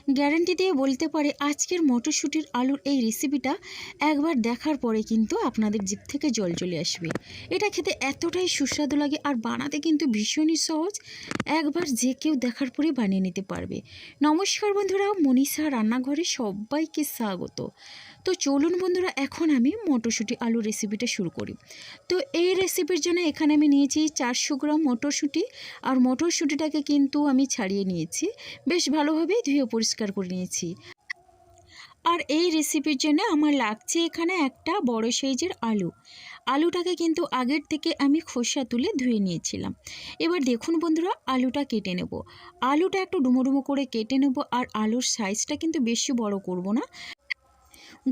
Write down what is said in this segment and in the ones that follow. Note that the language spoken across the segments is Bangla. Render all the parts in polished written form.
গ্যারান্টি দিয়ে বলতে পারি আজকের মটরশুঁটির আলুর এই রেসিপিটা একবার দেখার পরে কিন্তু আপনাদের জিভ থেকে জল চলে আসবে। এটা খেতে এতটাই সুস্বাদু লাগে আর বানাতে কিন্তু ভীষণই সহজ। একবার যে কেউ দেখার পরে বানিয়ে নিতে পারবে। নমস্কার বন্ধুরা, মনীষা রান্নাঘরে সবাইকে স্বাগত। তো চলুন বন্ধুরা, এখন আমি মটরশুঁটি আলুর রেসিপিটা শুরু করি। তো এই রেসিপির জন্য এখানে আমি নিয়েছি 400 গ্রাম মটরশুঁটি। আর মটরশুঁটিটাকে কিন্তু আমি ছাড়িয়ে নিয়েছি, বেশ ভালোভাবে ধুয়ে পরিষ্কার করে নিয়েছি। আর এই রেসিপির জন্য আমার লাগছে এখানে একটা বড় সাইজের আলু। আলুটাকে কিন্তু আগের থেকে আমি খোসা তুলে ধুয়ে নিয়েছিলাম। এবার দেখুন বন্ধুরা, আলুটা কেটে নেব। আলুটা একটু ডুমো ডুমো করে কেটে নেব। আর আলুর সাইজটা কিন্তু বেশি বড় করব না।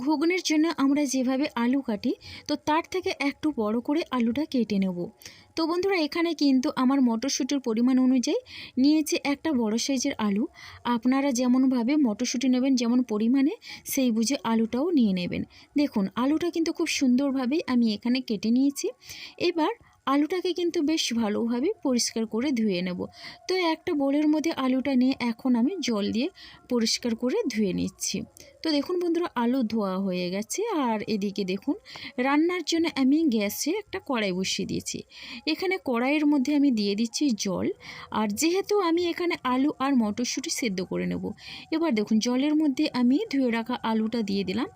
ঘুগনির জন্য আমরা যেভাবে আলু কাটি, তো তার থেকে একটু বড় করে আলুটা কেটে নেব। তো বন্ধুরা, এখানে কিন্তু আমার মটরশুঁটির পরিমাণ অনুযায়ী নিয়েছি একটা বড় সাইজের আলু। আপনারা যেমনভাবে মটরশুঁটি নেবেন, যেমন পরিমাণে, সেই বুঝে আলুটাও নিয়ে নেবেন। দেখুন, আলুটা কিন্তু খুব সুন্দরভাবেই আমি এখানে কেটে নিয়েছি। এবার আলুটাকে কিন্তু বেশ ভালোভাবে পরিষ্কার করে ধুয়ে নেব। তো একটা বোলের মধ্যে আলুটা নিয়ে এখন আমি জল দিয়ে পরিষ্কার করে ধুয়ে নিচ্ছি। তো দেখুন বন্ধুরা, আলু ধোয়া হয়ে গেছে। আর এদিকে দেখুন, রান্নার জন্য আমি গ্যাসে একটা কড়াই বসিয়ে দিয়েছি। এখানে কড়াইয়ের মধ্যে আমি দিয়ে দিচ্ছি জল। আর যেহেতু আমি এখানে আলু আর মটরশুঁটি সেদ্ধ করে নেব, এবার দেখুন জলের মধ্যে আমি ধুয়ে রাখা আলুটা দিয়ে দিলাম।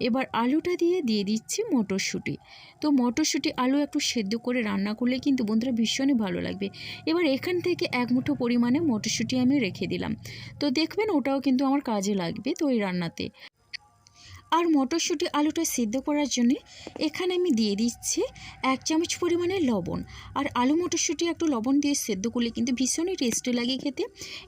এবার আলুটা দিয়ে দিচ্ছি মটরশুঁটি। তো মটরশুঁটি আলু একটু সেদ্ধ করে রান্না করলে কিন্তু বন্ধুরা ভীষণই ভালো লাগবে। এবার এখান থেকে এক মুঠো পরিমাণে মটরশুঁটি আমি রেখে দিলাম। তো দেখবেন ওটাও কিন্তু আমার কাজে লাগবে তো এই রান্নাতে। আর মটরশুঁটি আলুটা সিদ্ধ করার জন্য এখানে আমি দিয়ে দিচ্ছি 1 চামচ পরিমাণে লবণ। আর আলু মটরশুঁটি একটু লবণ দিয়ে সেদ্ধ করলে কিন্তু ভীষণই টেস্টি লাগে খেতে।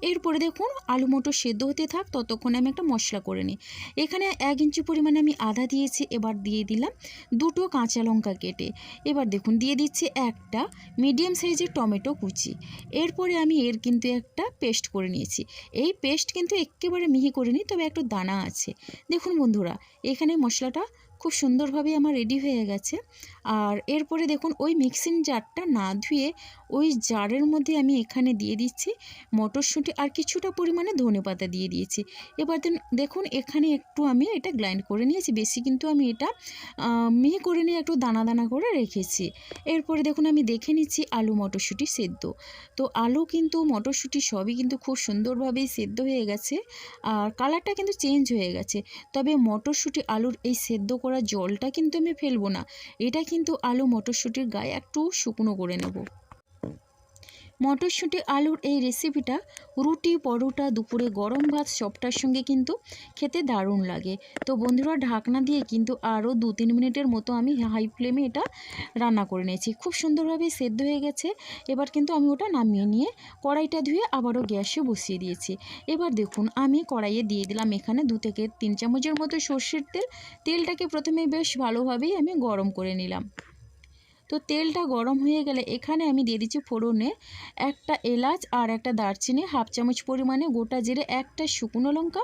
এরপরে দেখুন আলু মটর সেদ্ধ হতে থাক, ততক্ষণে আমি একটা মশলা করে নিই। এখানে 1 ইঞ্চি পরিমাণে আমি আদা দিয়েছি। এবার দিয়ে দিলাম 2টো কাঁচা লঙ্কা কেটে। এবার দেখুন দিয়ে দিচ্ছি একটা মিডিয়াম সাইজের টমেটো কুচি। এরপরে আমি এর কিন্তু একটা পেস্ট করে নিয়েছি। এই পেস্ট কিন্তু একেবারে মিহি করে নিই, তবে একটু দানা আছে। দেখুন বন্ধুরা, এখানে মশলাটা খুব সুন্দরভাবে আমার রেডি হয়ে গেছে। আর এরপরে দেখুন ওই মিক্সিং জারটা না ধুয়ে ওই জারের মধ্যে আমি এখানে দিয়ে দিচ্ছি মটরশুঁটি আর কিছুটা পরিমাণে ধনেপাতা দিয়ে দিয়েছি। এবার দেখুন এখানে একটু আমি এটা গ্রাইন্ড করে নিয়েছি, বেশি কিন্তু আমি এটা মিহি করে নিয়ে একটু দানা দানা করে রেখেছি। এরপরে দেখুন আমি দেখে নিচ্ছি আলু মটরশুঁটি সেদ্ধ। তো আলু কিন্তু মটরশুঁটি সবই কিন্তু খুব সুন্দরভাবেই সেদ্ধ হয়ে গেছে। আর কালারটা কিন্তু চেঞ্জ হয়ে গেছে। তবে মটরশুঁটি আলুর এই সেদ্ধ করা জলটা কিন্তু আমি ফেলবো না। এটা কিন্তু আলু মটরশুঁটির গায়ে একটু শুকনো করে নেব। মটরশুঁটি আলুর এই রেসিপিটা রুটি, পরোটা, দুপুরে গরম ভাত সবটার সঙ্গে কিন্তু খেতে দারুণ লাগে। তো বন্ধুরা, ঢাকনা দিয়ে কিন্তু আরও 2-3 মিনিটের মতো আমি হাই ফ্লেমে এটা রান্না করে নিয়েছি। খুব সুন্দরভাবে সেদ্ধ হয়ে গেছে। এবার কিন্তু আমি ওটা নামিয়ে নিয়ে কড়াইটা ধুয়ে আবারও গ্যাসে বসিয়ে দিয়েছি। এবার দেখুন আমি কড়াইয়ে দিয়ে দিলাম এখানে 2 থেকে 3 চামচের মতো সর্ষের তেল। তেলটাকে প্রথমে বেশ ভালোভাবেই আমি গরম করে নিলাম। তো তেলটা গরম হয়ে গেলে এখানে আমি দিয়ে দিচ্ছি ফোড়নে একটা এলাচ আর একটা দারচিনি, 1/2 চামচ পরিমাণে গোটা জিরে, একটা শুকনো লঙ্কা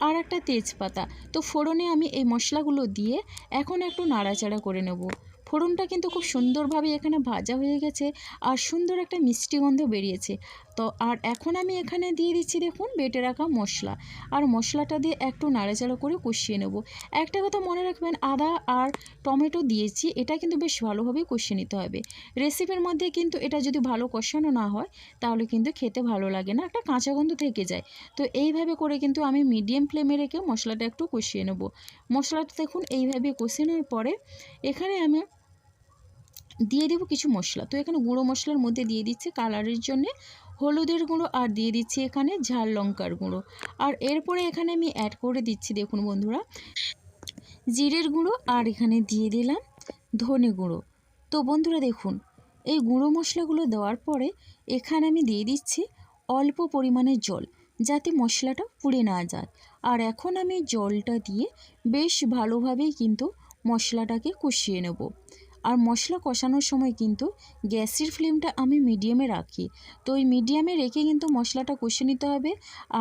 আর একটা তেজপাতা। তো ফোড়নে আমি এই মশলাগুলো দিয়ে এখন একটু নাড়াচাড়া করে নেব। ফোড়নটা কিন্তু খুব সুন্দরভাবে এখানে ভাজা হয়ে গেছে আর সুন্দর একটা মিষ্টি গন্ধ বেরিয়েছে। তো আর এখন আমি এখানে দিয়ে দিচ্ছি দেখুন বেটে রাখা মশলা। আর মশলাটা দিয়ে একটু নাড়াচাড়া করে কষিয়ে নেব। একটা কথা মনে রাখবেন, আদা আর টমেটো দিয়েছি, এটা কিন্তু বেশ ভালোভাবে কষিয়ে নিতে হবে। রেসিপির মধ্যে কিন্তু এটা যদি ভালো কষানো না হয় তাহলে কিন্তু খেতে ভালো লাগে না, একটা কাঁচা গন্ধ থেকে যায়। তো এইভাবে করে কিন্তু আমি মিডিয়াম ফ্লেমে রেখে মশলাটা একটু কষিয়ে নেব। মশলাটা দেখুন এইভাবে কষিয়ে নেওয়ার পরে এখানে আমি দিয়ে দেবো কিছু মশলা। তো এখানে গুঁড়ো মশলার মধ্যে দিয়ে দিচ্ছি কালারের জন্য হলুদের গুঁড়ো, আর দিয়ে দিচ্ছি এখানে ঝাল লঙ্কার গুঁড়ো। আর এরপরে এখানে আমি অ্যাড করে দিচ্ছি দেখুন বন্ধুরা জিরের গুঁড়ো, আর এখানে দিয়ে দিলাম ধনে গুঁড়ো। তো বন্ধুরা দেখুন, এই গুঁড়ো মশলাগুলো দেওয়ার পরে এখানে আমি দিয়ে দিচ্ছি অল্প পরিমাণে জল, যাতে মশলাটা পুড়ে না যায়। আর এখন আমি জলটা দিয়ে বেশ ভালোভাবেই কিন্তু মশলাটাকে কষিয়ে নেব। আর মশলা কষানোর সময় কিন্তু গ্যাসের ফ্লেমটা আমি মিডিয়ামে রাখি। তো ওই মিডিয়ামে রেখে কিন্তু মশলাটা কষিয়ে নিতে হবে।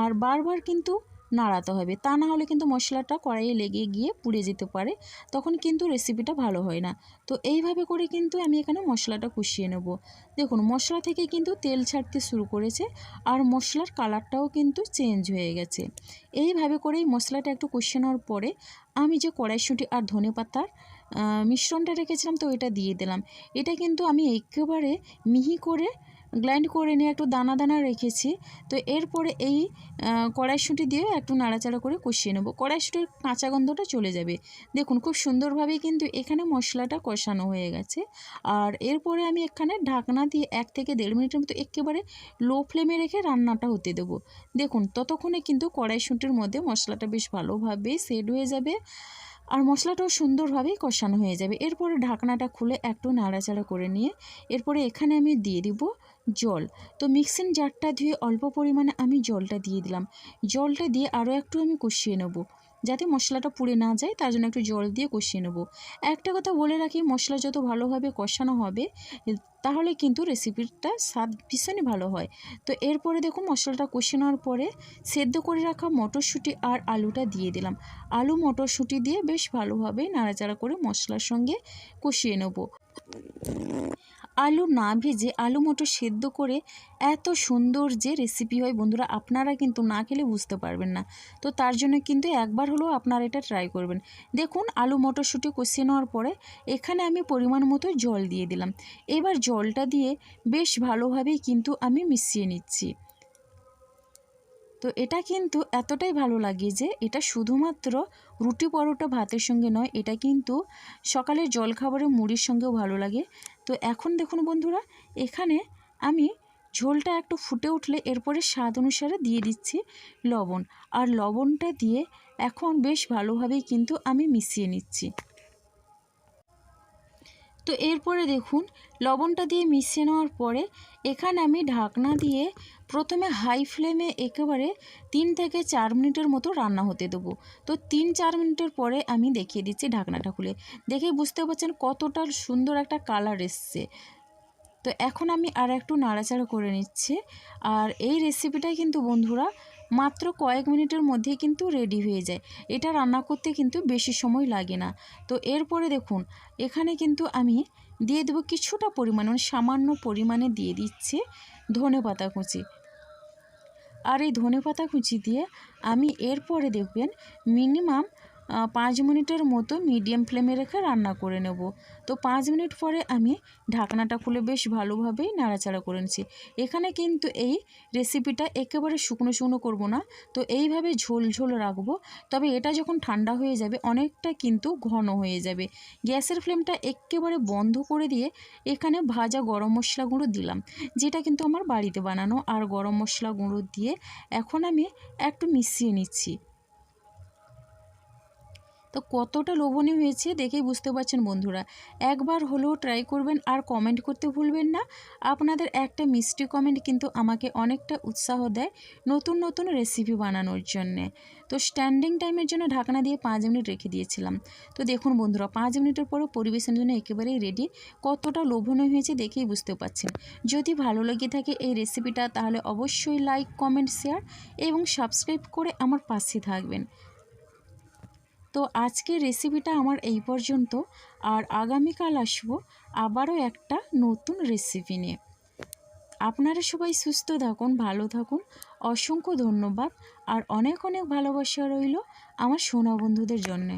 আর বারবার কিন্তু নাড়াতে হবে, তা না হলে কিন্তু মশলাটা কড়াইয়ে লেগে গিয়ে পুড়ে যেতে পারে, তখন কিন্তু রেসিপিটা ভালো হয় না। তো এইভাবে করে কিন্তু আমি এখানে মশলাটা কষিয়ে নেব। দেখুন মশলা থেকে কিন্তু তেল ছাড়তে শুরু করেছে আর মশলার কালারটাও কিন্তু চেঞ্জ হয়ে গেছে। এইভাবে করেই মশলাটা একটু কষিয়ে নেওয়ার পরে আমি যে কড়াইশুঁটি আর ধনেপাতার মিশ্রণটা রেখেছিলাম তো এটা দিয়ে দিলাম। এটা কিন্তু আমি একেবারে মিহি করে গ্রাইন্ড করে নিয়ে একটু দানা দানা রেখেছি। তো এরপরে এই কড়াইশুঁটি দিয়ে একটু নাড়াচাড়া করে কষিয়ে নেব, কড়াইশুঁটির কাঁচা গন্ধটা চলে যাবে। দেখুন খুব সুন্দরভাবেই কিন্তু এখানে মশলাটা কষানো হয়ে গেছে। আর এরপরে আমি এখানে ঢাকনা দিয়ে 1 থেকে 1.5 মিনিটের মতো একেবারে লো ফ্লেমে রেখে রান্নাটা হতে দেবো। দেখুন ততক্ষণে কিন্তু কড়াইশুঁটির মধ্যে মশলাটা বেশ ভালোভাবেই সেট হয়ে যাবে আর মশলাটাও সুন্দরভাবেই কষানো হয়ে যাবে। এরপরে ঢাকনাটা খুলে একটু নাড়াচাড়া করে নিয়ে এরপরে এখানে আমি দিয়ে দিব জল। তো মিক্সিং জারটা ধুয়ে অল্প পরিমাণে আমি জলটা দিয়ে দিলাম। জলটা দিয়ে আরও একটু আমি কষিয়ে নেব, যাতে মশলাটা পুড়ে না যায়, তার জন্য একটু জল দিয়ে কষিয়ে নেব। একটা কথা বলে রাখি, মশলা যত ভালোভাবে কষানো হবে তাহলে কিন্তু রেসিপিটা স্বাদ ভীষণই ভালো হয়। তো এরপরে দেখুন মশলাটা কষিয়ে নেওয়ার পরে সেদ্ধ করে রাখা মটরশুঁটি আর আলুটা দিয়ে দিলাম। আলু মটরশুঁটি দিয়ে বেশ ভালোভাবে নাড়াচাড়া করে মশলার সঙ্গে কষিয়ে নেব। আলু না ভেজে আলু মটর সেদ্ধ করে এত সুন্দর যে রেসিপি হয় বন্ধুরা, আপনারা কিন্তু না খেলে বুঝতে পারবেন না। তো তার জন্য কিন্তু একবার হলেও আপনারা এটা ট্রাই করবেন। দেখুন আলু মটরশুঁটি কষিয়ে নেওয়ার পরে এখানে আমি পরিমাণ মতো জল দিয়ে দিলাম। এবার জলটা দিয়ে বেশ ভালোভাবেই কিন্তু আমি মিশিয়ে নিচ্ছি। তো এটা কিন্তু এতটাই ভালো লাগে যে এটা শুধুমাত্র রুটি পরোটা ভাতের সঙ্গে নয়, এটা কিন্তু সকালের জলখাবারে মুড়ির সঙ্গেও ভালো লাগে। তো এখন দেখুন বন্ধুরা, এখানে আমি ঝোলটা একটু ফুটে উঠলে এরপরে স্বাদ অনুসারে দিয়ে দিচ্ছি লবণ। আর লবণটা দিয়ে এখন বেশ ভালোভাবেই কিন্তু আমি মিশিয়ে নিচ্ছি। তো এরপরে দেখুন লবণটা দিয়ে মিশিয়ে নেওয়ার পরে এখানে আমি ঢাকনা দিয়ে প্রথমে হাই ফ্লেমে একেবারে 3 থেকে 4 মিনিটের মতো রান্না হতে দেবো। তো 3-4 মিনিটের পরে আমি দেখিয়ে দিচ্ছি ঢাকনাটা খুলে। দেখেই বুঝতে পারছেন কতটা সুন্দর একটা কালার এসছে। তো এখন আমি আর একটু নাড়াচাড়া করে নিচ্ছি। আর এই রেসিপিটাই কিন্তু বন্ধুরা মাত্র কয়েক মিনিটের মধ্যেই কিন্তু রেডি হয়ে যায়। এটা রান্না করতে কিন্তু বেশি সময় লাগে না। তো এরপরে দেখুন এখানে কিন্তু আমি দিয়ে দেবো কিছুটা পরিমাণ, মানে সামান্য পরিমাণে দিয়ে দিচ্ছি ধনেপাতা কুচি। আর এই ধনেপাতা কুচি দিয়ে আমি এরপরে দেখবেন মিনিমাম 5 মিনিটের মতো মিডিয়াম ফ্লেমে রেখে রান্না করে নেব। তো 5 মিনিট পরে আমি ঢাকনাটা খুলে বেশ ভালোভাবেই নাড়াচাড়া করে নিচ্ছি। এখানে কিন্তু এই রেসিপিটা একেবারে শুকনো শুকনো করব না, তো এইভাবে ঝোল ঝোল রাখবো। তবে এটা যখন ঠান্ডা হয়ে যাবে অনেকটা কিন্তু ঘন হয়ে যাবে। গ্যাসের ফ্লেমটা একেবারে বন্ধ করে দিয়ে এখানে ভাজা গরম মশলা গুঁড়ো দিলাম, যেটা কিন্তু আমার বাড়িতে বানানো। আর গরম মশলা গুঁড়ো দিয়ে এখন আমি একটু মিশিয়ে নিচ্ছি। তো কতটা লোভনীয় হয়েছে দেখেই বুঝতে পারছেন বন্ধুরা। একবার হলেও ট্রাই করবেন আর কমেন্ট করতে ভুলবেন না। আপনাদের একটা মিষ্টি কমেন্ট কিন্তু আমাকে অনেকটা উৎসাহ দেয় নতুন নতুন রেসিপি বানানোর জন্যে। তো স্ট্যান্ডিং টাইমের জন্য ঢাকনা দিয়ে 5 মিনিট রেখে দিয়েছিলাম। তো দেখুন বন্ধুরা 5 মিনিটের পরে পরিবেশনের জন্য একেবারেই রেডি। কতটা লোভনীয় হয়েছে দেখেই বুঝতে পারছেন। যদি ভালো লেগে থাকে এই রেসিপিটা তাহলে অবশ্যই লাইক, কমেন্ট, শেয়ার এবং সাবস্ক্রাইব করে আমার পাশে থাকবেন। তো আজকের রেসিপিটা আমার এই পর্যন্ত। আর আগামীকাল আসবো আবারও একটা নতুন রেসিপি নিয়ে। আপনারা সবাই সুস্থ থাকুন, ভালো থাকুন। অসংখ্য ধন্যবাদ আর অনেক অনেক ভালোবাসা রইল আমার সোনা বন্ধুদের জন্যে।